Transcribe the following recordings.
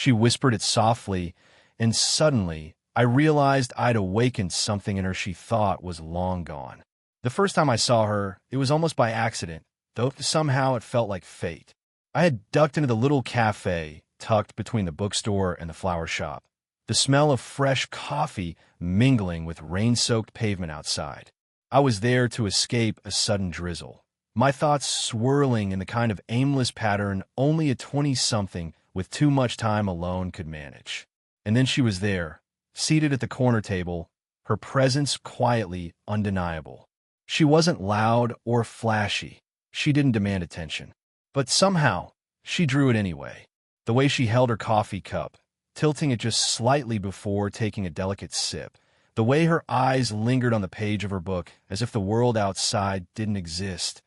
She whispered it softly, and suddenly I realized I'd awakened something in her she thought was long gone. The first time I saw her, it was almost by accident, though somehow it felt like fate. I had ducked into the little cafe tucked between the bookstore and the flower shop, the smell of fresh coffee mingling with rain-soaked pavement outside. I was there to escape a sudden drizzle, my thoughts swirling in the kind of aimless pattern only a 20-something with too much time alone could manage. And then she was there, seated at the corner table, her presence quietly undeniable. She wasn't loud or flashy. She didn't demand attention. But somehow, she drew it anyway. The way she held her coffee cup, tilting it just slightly before taking a delicate sip. The way her eyes lingered on the page of her book as if the world outside didn't exist.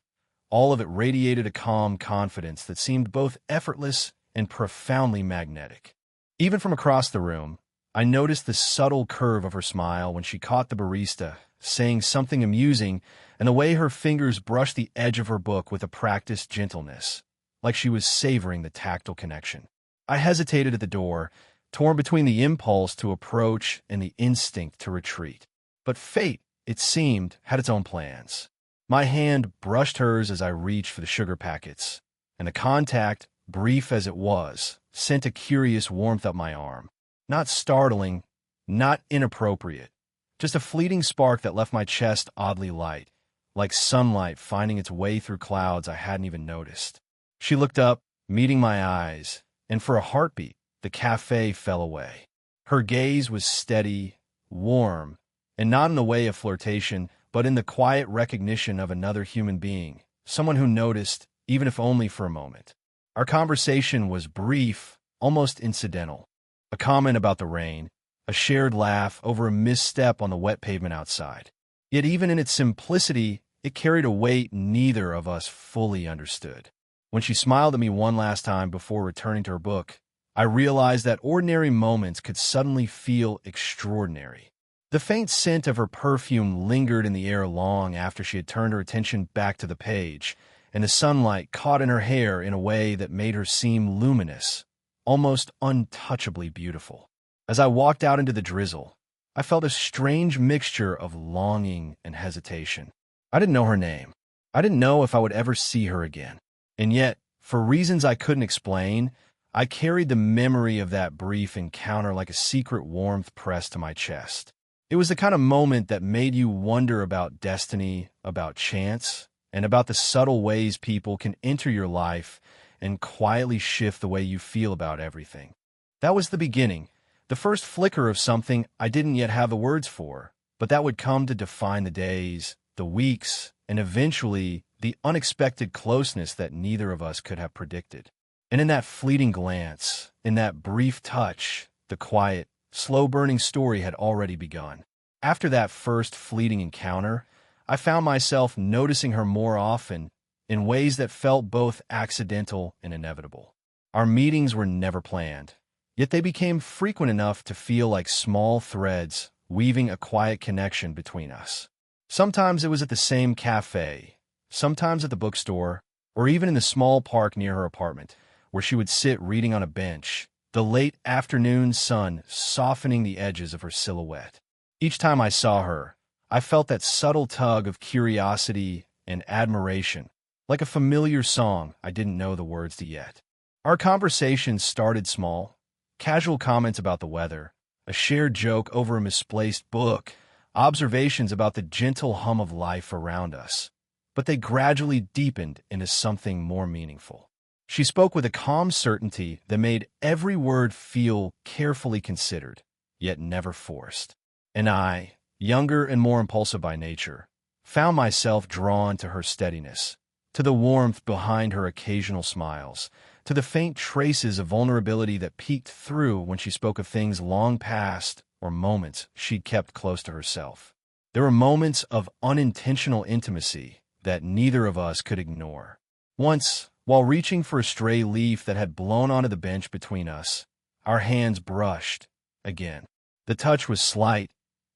All of it radiated a calm confidence that seemed both effortless and profoundly magnetic. Even from across the room, I noticed the subtle curve of her smile when she caught the barista saying something amusing, and the way her fingers brushed the edge of her book with a practiced gentleness, like she was savoring the tactile connection. I hesitated at the door, torn between the impulse to approach and the instinct to retreat. But fate, it seemed, had its own plans. My hand brushed hers as I reached for the sugar packets, and the contact, brief as it was, sent a curious warmth up my arm. Not startling, not inappropriate, just a fleeting spark that left my chest oddly light, like sunlight finding its way through clouds I hadn't even noticed. She looked up, meeting my eyes, and for a heartbeat, the cafe fell away. Her gaze was steady, warm, and not in the way of flirtation, but in the quiet recognition of another human being, someone who noticed, even if only for a moment. Our conversation was brief, almost incidental. A comment about the rain, a shared laugh over a misstep on the wet pavement outside. Yet even in its simplicity, it carried a weight neither of us fully understood. When she smiled at me one last time before returning to her book, I realized that ordinary moments could suddenly feel extraordinary. The faint scent of her perfume lingered in the air long after she had turned her attention back to the page, and the sunlight caught in her hair in a way that made her seem luminous, almost untouchably beautiful. As I walked out into the drizzle, I felt a strange mixture of longing and hesitation. I didn't know her name. I didn't know if I would ever see her again. And yet, for reasons I couldn't explain, I carried the memory of that brief encounter like a secret warmth pressed to my chest. It was the kind of moment that made you wonder about destiny, about chance, and about the subtle ways people can enter your life and quietly shift the way you feel about everything. That was the beginning, the first flicker of something I didn't yet have the words for, but that would come to define the days, the weeks, and eventually the unexpected closeness that neither of us could have predicted. And in that fleeting glance, in that brief touch, the quiet, slow-burning story had already begun. After that first fleeting encounter, I found myself noticing her more often in ways that felt both accidental and inevitable. Our meetings were never planned, yet they became frequent enough to feel like small threads weaving a quiet connection between us. Sometimes it was at the same cafe, sometimes at the bookstore, or even in the small park near her apartment, where she would sit reading on a bench, the late afternoon sun softening the edges of her silhouette. Each time I saw her, I felt that subtle tug of curiosity and admiration, like a familiar song I didn't know the words to yet. Our conversations started small, casual comments about the weather, a shared joke over a misplaced book, observations about the gentle hum of life around us, but they gradually deepened into something more meaningful. She spoke with a calm certainty that made every word feel carefully considered, yet never forced. And I, younger and more impulsive by nature, found myself drawn to her steadiness, to the warmth behind her occasional smiles, to the faint traces of vulnerability that peeked through when she spoke of things long past or moments she'd kept close to herself. There were moments of unintentional intimacy that neither of us could ignore. Once, while reaching for a stray leaf that had blown onto the bench between us, our hands brushed again. The touch was slight,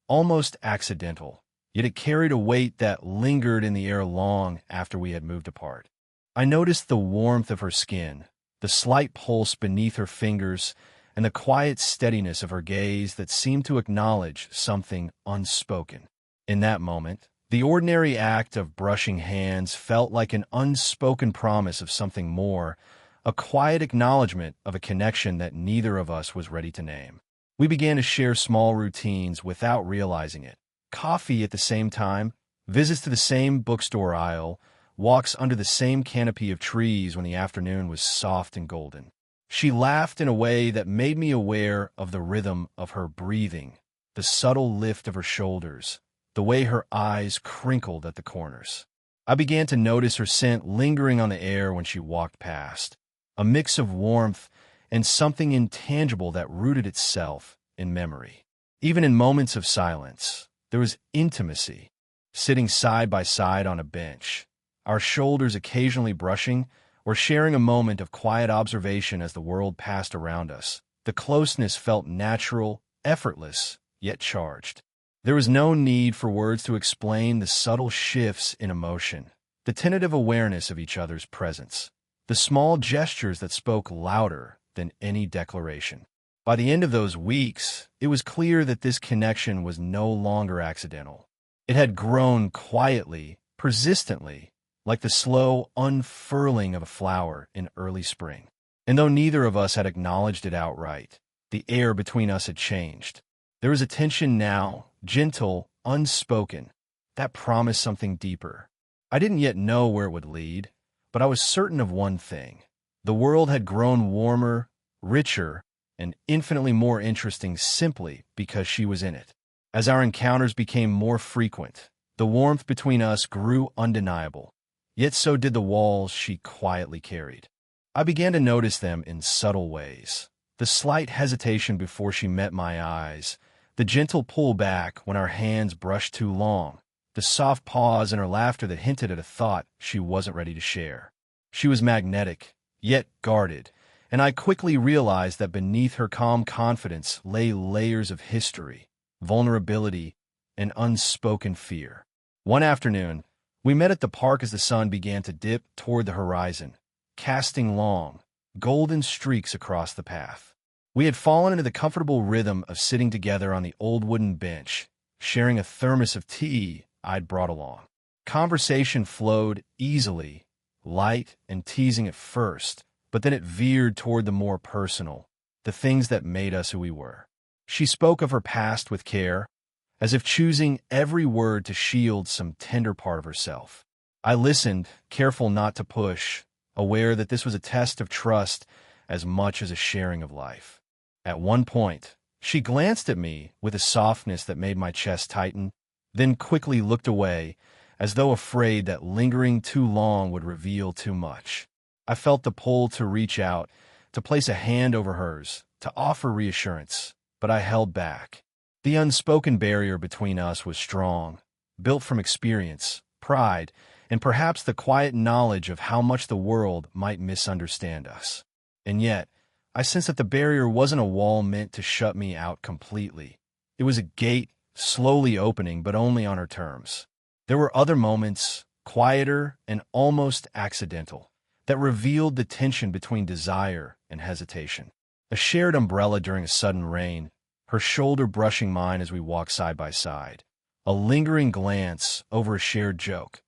almost accidental, yet it carried a weight that lingered in the air long after we had moved apart. I noticed the warmth of her skin, the slight pulse beneath her fingers, and the quiet steadiness of her gaze that seemed to acknowledge something unspoken. In that moment, the ordinary act of brushing hands felt like an unspoken promise of something more, a quiet acknowledgement of a connection that neither of us was ready to name. We began to share small routines without realizing it. Coffee at the same time, visits to the same bookstore aisle, walks under the same canopy of trees when the afternoon was soft and golden. She laughed in a way that made me aware of the rhythm of her breathing, the subtle lift of her shoulders, the way her eyes crinkled at the corners. I began to notice her scent lingering on the air when she walked past, a mix of warmth and something intangible that rooted itself in memory. Even in moments of silence, there was intimacy. Sitting side by side on a bench, our shoulders occasionally brushing, or sharing a moment of quiet observation as the world passed around us, the closeness felt natural, effortless, yet charged. There was no need for words to explain the subtle shifts in emotion, the tentative awareness of each other's presence, the small gestures that spoke louder than any declaration. By the end of those weeks, it was clear that this connection was no longer accidental. It had grown quietly, persistently, like the slow unfurling of a flower in early spring. And though neither of us had acknowledged it outright, the air between us had changed. There was a tension now, gentle, unspoken, that promised something deeper. I didn't yet know where it would lead, but I was certain of one thing. The world had grown warmer, richer, and infinitely more interesting simply because she was in it. As our encounters became more frequent, the warmth between us grew undeniable, yet so did the walls she quietly carried. I began to notice them in subtle ways. The slight hesitation before she met my eyes, the gentle pull back when our hands brushed too long, the soft pause in her laughter that hinted at a thought she wasn't ready to share. She was magnetic, yet guarded, and I quickly realized that beneath her calm confidence lay layers of history, vulnerability, and unspoken fear. One afternoon, we met at the park as the sun began to dip toward the horizon, casting long, golden streaks across the path. We had fallen into the comfortable rhythm of sitting together on the old wooden bench, sharing a thermos of tea I'd brought along. Conversation flowed easily, light and teasing at first, but then it veered toward the more personal, the things that made us who we were. She spoke of her past with care, as if choosing every word to shield some tender part of herself. I listened, careful not to push, aware that this was a test of trust as much as a sharing of life. At one point, she glanced at me with a softness that made my chest tighten, then quickly looked away, as though afraid that lingering too long would reveal too much. I felt the pull to reach out, to place a hand over hers, to offer reassurance, but I held back. The unspoken barrier between us was strong, built from experience, pride, and perhaps the quiet knowledge of how much the world might misunderstand us. And yet, I sensed that the barrier wasn't a wall meant to shut me out completely. It was a gate, slowly opening, but only on her terms. There were other moments, quieter and almost accidental, that revealed the tension between desire and hesitation. A shared umbrella during a sudden rain, her shoulder brushing mine as we walked side by side, a lingering glance over a shared joke.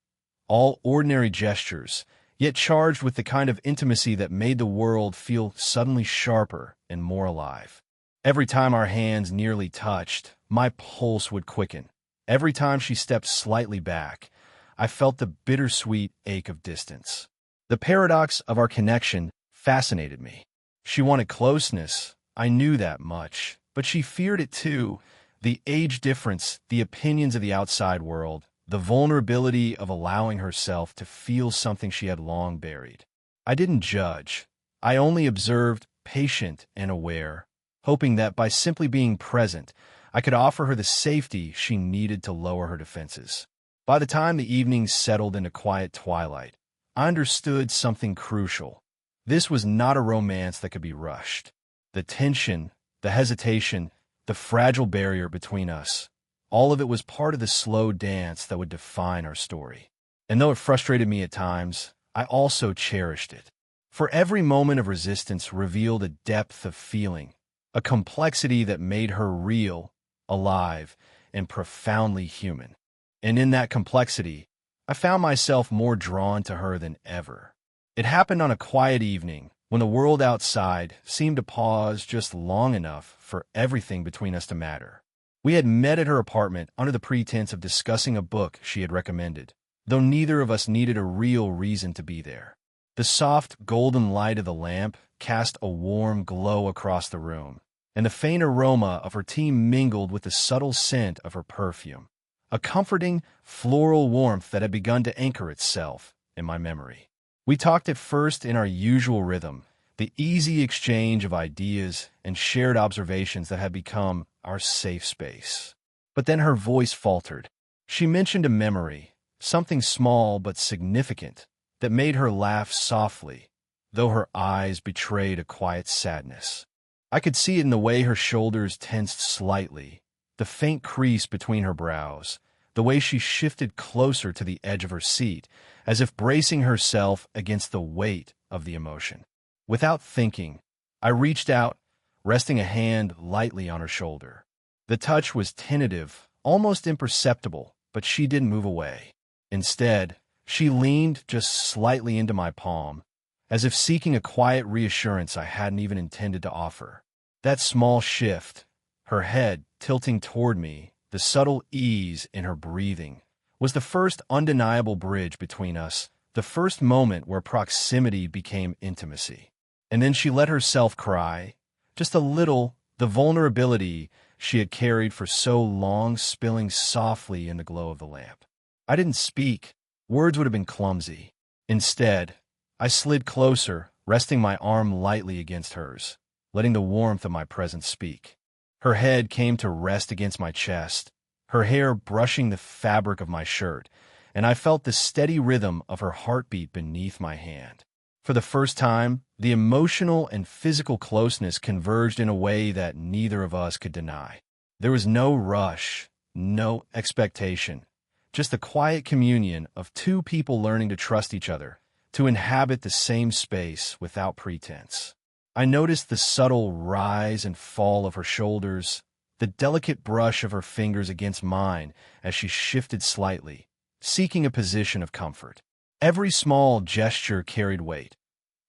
All ordinary gestures, yet charged with the kind of intimacy that made the world feel suddenly sharper and more alive. Every time our hands nearly touched, my pulse would quicken. Every time she stepped slightly back, I felt the bittersweet ache of distance. The paradox of our connection fascinated me. She wanted closeness, I knew that much, but she feared it too. The age difference, the opinions of the outside world, the vulnerability of allowing herself to feel something she had long buried. I didn't judge. I only observed, patient and aware, hoping that by simply being present, I could offer her the safety she needed to lower her defenses. By the time the evening settled into quiet twilight, I understood something crucial. This was not a romance that could be rushed. The tension, the hesitation, the fragile barrier between us, all of it was part of the slow dance that would define our story. And though it frustrated me at times, I also cherished it. For every moment of resistance revealed a depth of feeling, a complexity that made her real, alive, and profoundly human. And in that complexity, I found myself more drawn to her than ever. It happened on a quiet evening when the world outside seemed to pause just long enough for everything between us to matter. We had met at her apartment under the pretense of discussing a book she had recommended, though neither of us needed a real reason to be there. The soft, golden light of the lamp cast a warm glow across the room, and the faint aroma of her tea mingled with the subtle scent of her perfume, a comforting, floral warmth that had begun to anchor itself in my memory. We talked at first in our usual rhythm, the easy exchange of ideas and shared observations that had become our safe space. But then her voice faltered. She mentioned a memory, something small but significant, that made her laugh softly, though her eyes betrayed a quiet sadness. I could see it in the way her shoulders tensed slightly, the faint crease between her brows, the way she shifted closer to the edge of her seat, as if bracing herself against the weight of the emotion. Without thinking, I reached out, resting a hand lightly on her shoulder. The touch was tentative, almost imperceptible, but she didn't move away. Instead, she leaned just slightly into my palm, as if seeking a quiet reassurance I hadn't even intended to offer. That small shift, her head tilting toward me, the subtle ease in her breathing, was the first undeniable bridge between us, the first moment where proximity became intimacy. And then she let herself cry, just a little, the vulnerability she had carried for so long spilling softly in the glow of the lamp. I didn't speak. Words would have been clumsy. Instead, I slid closer, resting my arm lightly against hers, letting the warmth of my presence speak. Her head came to rest against my chest, her hair brushing the fabric of my shirt, and I felt the steady rhythm of her heartbeat beneath my hand. For the first time, the emotional and physical closeness converged in a way that neither of us could deny. There was no rush, no expectation, just the quiet communion of two people learning to trust each other, to inhabit the same space without pretense. I noticed the subtle rise and fall of her shoulders, the delicate brush of her fingers against mine as she shifted slightly, seeking a position of comfort. Every small gesture carried weight.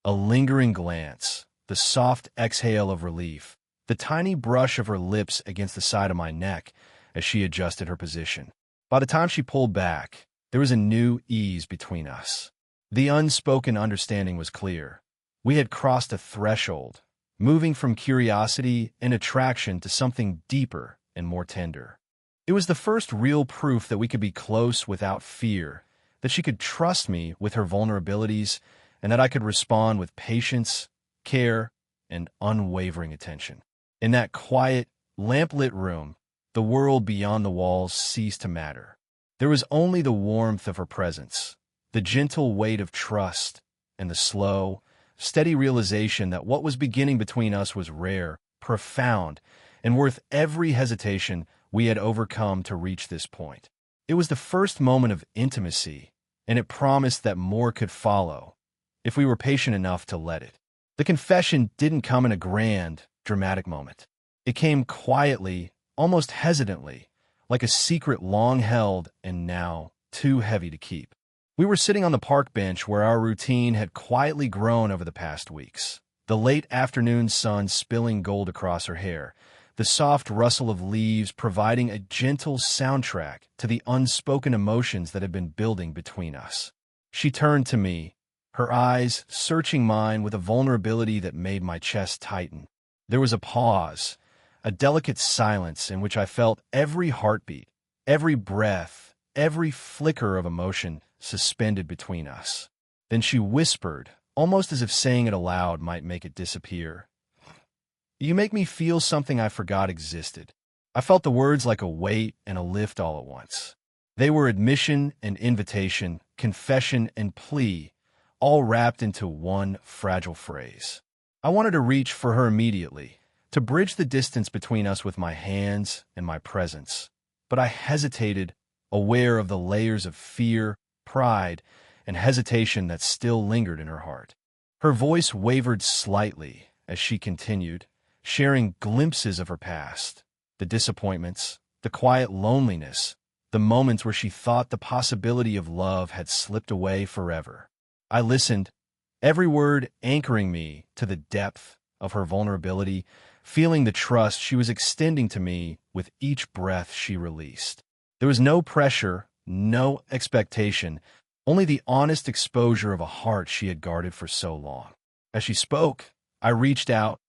A lingering glance, the soft exhale of relief, the tiny brush of her lips against the side of my neck as she adjusted her position. By the time she pulled back, there was a new ease between us. The unspoken understanding was clear. We had crossed a threshold, moving from curiosity and attraction to something deeper and more tender. It was the first real proof that we could be close without fear, that she could trust me with her vulnerabilities, and that I could respond with patience, care, and unwavering attention. In that quiet, lamp-lit room, the world beyond the walls ceased to matter. There was only the warmth of her presence, the gentle weight of trust, and the slow, steady realization that what was beginning between us was rare, profound, and worth every hesitation we had overcome to reach this point. It was the first moment of intimacy, and it promised that more could follow, if we were patient enough to let it. The confession didn't come in a grand, dramatic moment. It came quietly, almost hesitantly, like a secret long held and now too heavy to keep. We were sitting on the park bench where our routine had quietly grown over the past weeks, the late afternoon sun spilling gold across her hair, the soft rustle of leaves providing a gentle soundtrack to the unspoken emotions that had been building between us. She turned to me, her eyes searching mine with a vulnerability that made my chest tighten. There was a pause, a delicate silence in which I felt every heartbeat, every breath, every flicker of emotion suspended between us. Then she whispered, almost as if saying it aloud might make it disappear. "You make me feel something I forgot existed." I felt the words like a weight and a lift all at once. They were admission and invitation, confession and plea, all wrapped into one fragile phrase. I wanted to reach for her immediately, to bridge the distance between us with my hands and my presence. But I hesitated, aware of the layers of fear, pride, and hesitation that still lingered in her heart. Her voice wavered slightly as she continued, sharing glimpses of her past, the disappointments, the quiet loneliness, the moments where she thought the possibility of love had slipped away forever. I listened, every word anchoring me to the depth of her vulnerability, feeling the trust she was extending to me with each breath she released. There was no pressure, no expectation, only the honest exposure of a heart she had guarded for so long. As she spoke, I reached out,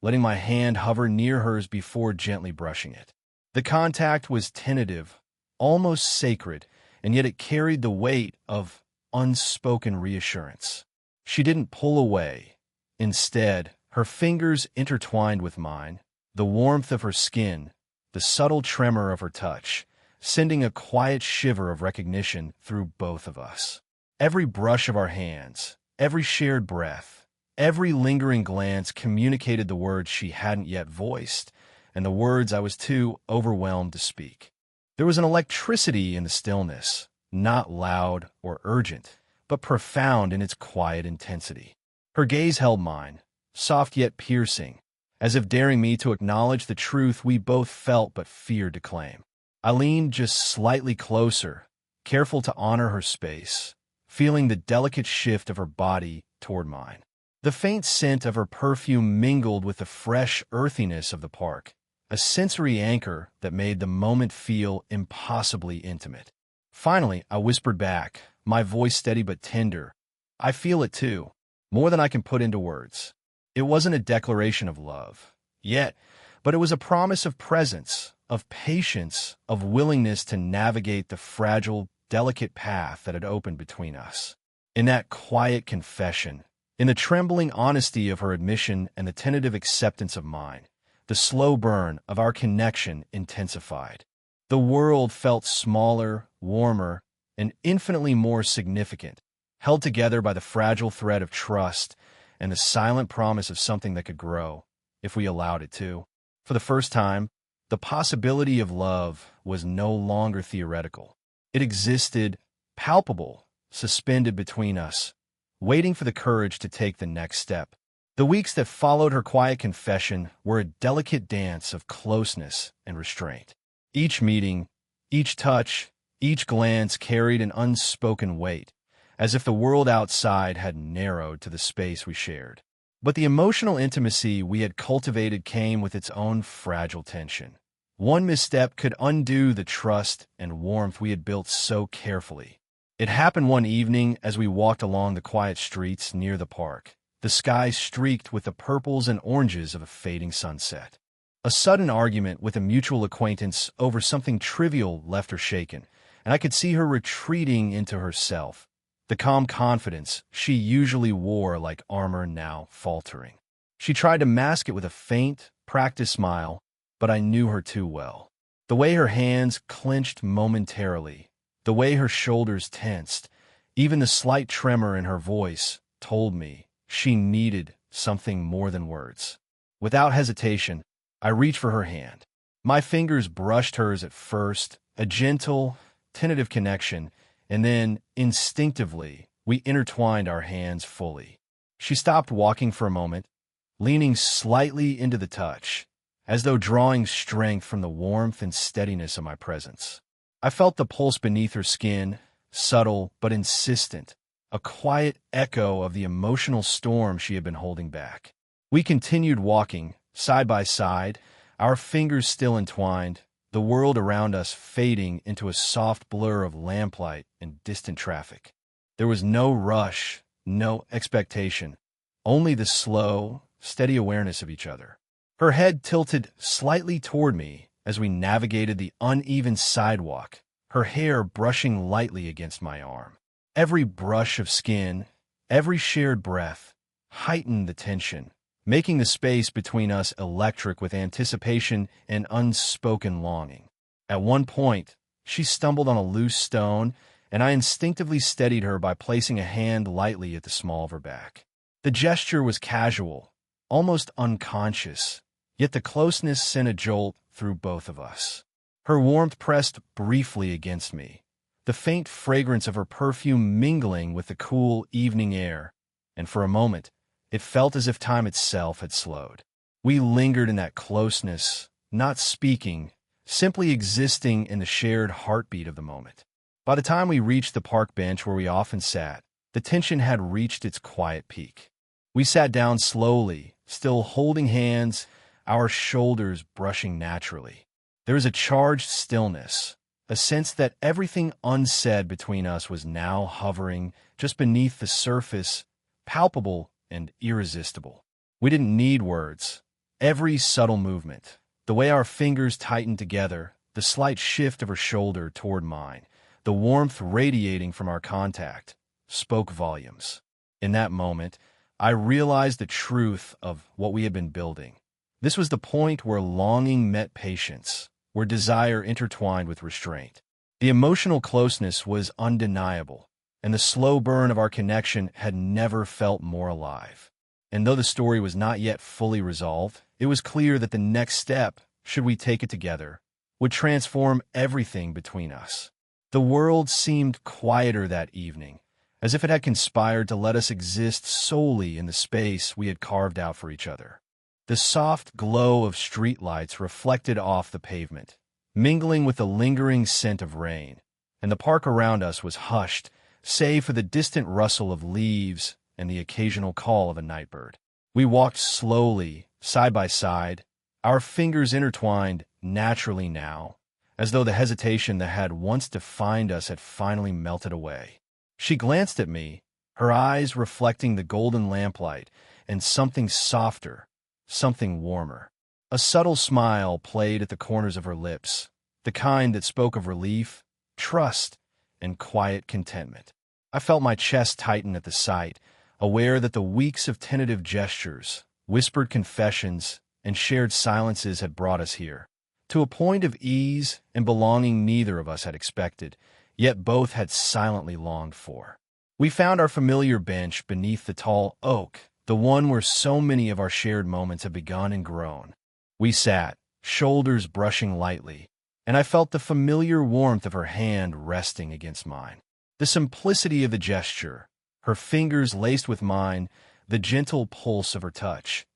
letting my hand hover near hers before gently brushing it. The contact was tentative, almost sacred, and yet it carried the weight of unspoken reassurance. She didn't pull away. Instead, her fingers intertwined with mine, the warmth of her skin, the subtle tremor of her touch, sending a quiet shiver of recognition through both of us. Every brush of our hands, every shared breath, every lingering glance communicated the words she hadn't yet voiced, and the words I was too overwhelmed to speak. There was an electricity in the stillness, not loud or urgent, but profound in its quiet intensity. Her gaze held mine, soft yet piercing, as if daring me to acknowledge the truth we both felt but feared to claim. I leaned just slightly closer, careful to honor her space, feeling the delicate shift of her body toward mine. The faint scent of her perfume mingled with the fresh earthiness of the park, a sensory anchor that made the moment feel impossibly intimate. Finally, I whispered back, my voice steady but tender, "I feel it too, more than I can put into words." It wasn't a declaration of love, yet, but it was a promise of presence, of patience, of willingness to navigate the fragile, delicate path that had opened between us. In that quiet confession, in the trembling honesty of her admission and the tentative acceptance of mine, the slow burn of our connection intensified. The world felt smaller, warmer, and infinitely more significant, held together by the fragile thread of trust and the silent promise of something that could grow, if we allowed it to. For the first time, the possibility of love was no longer theoretical. It existed, palpable, suspended between us, waiting for the courage to take the next step. The weeks that followed her quiet confession were a delicate dance of closeness and restraint. Each meeting, each touch, each glance carried an unspoken weight, as if the world outside had narrowed to the space we shared. But the emotional intimacy we had cultivated came with its own fragile tension. One misstep could undo the trust and warmth we had built so carefully. It happened one evening as we walked along the quiet streets near the park, the sky streaked with the purples and oranges of a fading sunset. A sudden argument with a mutual acquaintance over something trivial left her shaken, and I could see her retreating into herself, the calm confidence she usually wore like armor now faltering. She tried to mask it with a faint, practiced smile, but I knew her too well. The way her hands clenched momentarily, the way her shoulders tensed, even the slight tremor in her voice told me she needed something more than words. Without hesitation, I reached for her hand. My fingers brushed hers at first, a gentle, tentative connection, and then, instinctively, we intertwined our hands fully. She stopped walking for a moment, leaning slightly into the touch, as though drawing strength from the warmth and steadiness of my presence. I felt the pulse beneath her skin, subtle but insistent, a quiet echo of the emotional storm she had been holding back. We continued walking, side by side, our fingers still entwined, the world around us fading into a soft blur of lamplight and distant traffic. There was no rush, no expectation, only the slow, steady awareness of each other. Her head tilted slightly toward me as we navigated the uneven sidewalk, her hair brushing lightly against my arm. Every brush of skin, every shared breath, heightened the tension, making the space between us electric with anticipation and unspoken longing. At one point, she stumbled on a loose stone, and I instinctively steadied her by placing a hand lightly at the small of her back. The gesture was casual, almost unconscious, yet the closeness sent a jolt through both of us. Her warmth pressed briefly against me, the faint fragrance of her perfume mingling with the cool evening air, and for a moment, it felt as if time itself had slowed. We lingered in that closeness, not speaking, simply existing in the shared heartbeat of the moment. By the time we reached the park bench where we often sat, the tension had reached its quiet peak. We sat down slowly, still holding hands, our shoulders brushing naturally. There was a charged stillness, a sense that everything unsaid between us was now hovering just beneath the surface, palpable and irresistible. We didn't need words. Every subtle movement, the way our fingers tightened together, the slight shift of her shoulder toward mine, the warmth radiating from our contact, spoke volumes. In that moment, I realized the truth of what we had been building. This was the point where longing met patience, where desire intertwined with restraint. The emotional closeness was undeniable, and the slow burn of our connection had never felt more alive. And though the story was not yet fully resolved, it was clear that the next step, should we take it together, would transform everything between us. The world seemed quieter that evening, as if it had conspired to let us exist solely in the space we had carved out for each other. The soft glow of streetlights reflected off the pavement, mingling with the lingering scent of rain, and the park around us was hushed, save for the distant rustle of leaves and the occasional call of a nightbird. We walked slowly, side by side, our fingers intertwined naturally now, as though the hesitation that had once defined us had finally melted away. She glanced at me, her eyes reflecting the golden lamplight, and something softer, something warmer. A subtle smile played at the corners of her lips, the kind that spoke of relief, trust, and quiet contentment. I felt my chest tighten at the sight, aware that the weeks of tentative gestures, whispered confessions, and shared silences had brought us here, to a point of ease and belonging neither of us had expected, yet both had silently longed for. We found our familiar bench beneath the tall oak, the one where so many of our shared moments had begun and grown. We sat, shoulders brushing lightly, and I felt the familiar warmth of her hand resting against mine. The simplicity of the gesture, her fingers laced with mine, the gentle pulse of her touch,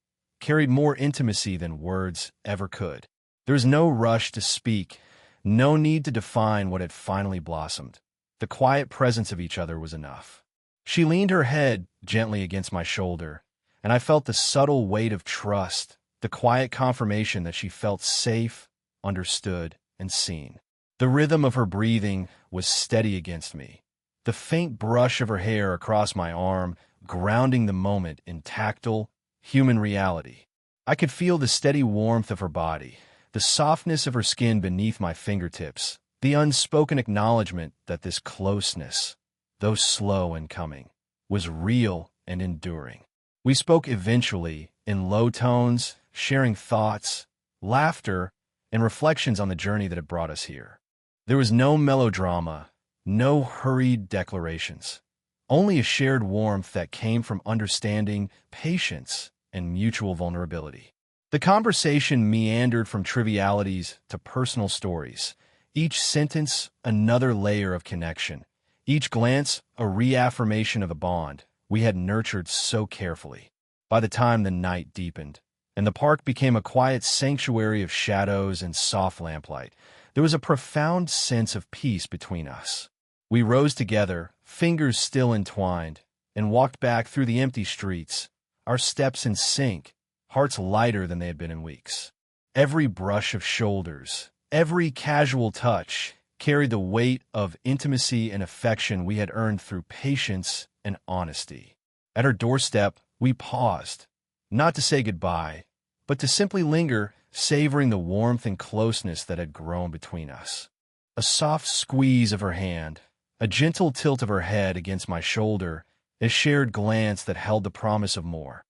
carried more intimacy than words ever could. There was no rush to speak, no need to define what had finally blossomed. The quiet presence of each other was enough. She leaned her head gently against my shoulder, and I felt the subtle weight of trust, the quiet confirmation that she felt safe, understood, and seen. The rhythm of her breathing was steady against me, the faint brush of her hair across my arm grounding the moment in tactile, human reality. I could feel the steady warmth of her body, the softness of her skin beneath my fingertips, the unspoken acknowledgement that this closeness, though slow in coming, was real and enduring. We spoke eventually, in low tones, sharing thoughts, laughter, and reflections on the journey that had brought us here. There was no melodrama, no hurried declarations, only a shared warmth that came from understanding, patience, and mutual vulnerability. The conversation meandered from trivialities to personal stories, each sentence another layer of connection, each glance a reaffirmation of the bond we had nurtured so carefully. By the time the night deepened, and the park became a quiet sanctuary of shadows and soft lamplight, there was a profound sense of peace between us. We rose together, fingers still entwined, and walked back through the empty streets, our steps in sync, hearts lighter than they had been in weeks. Every brush of shoulders, every casual touch, carried the weight of intimacy and affection we had earned through patience and honesty. At her doorstep, we paused, not to say goodbye, but to simply linger, savoring the warmth and closeness that had grown between us. A soft squeeze of her hand, a gentle tilt of her head against my shoulder, a shared glance that held the promise of more.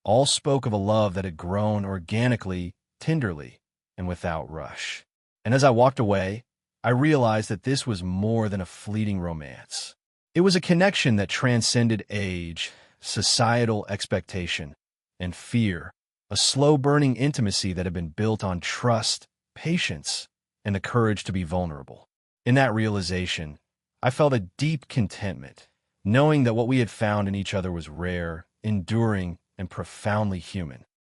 All spoke of a love that had grown organically, tenderly, and without rush. And as I walked away, I realized that this was more than a fleeting romance. It was a connection that transcended age, societal expectation, and fear, a slow-burning intimacy that had been built on trust, patience, and the courage to be vulnerable. In that realization, I felt a deep contentment, knowing that what we had found in each other was rare, enduring, and profoundly human.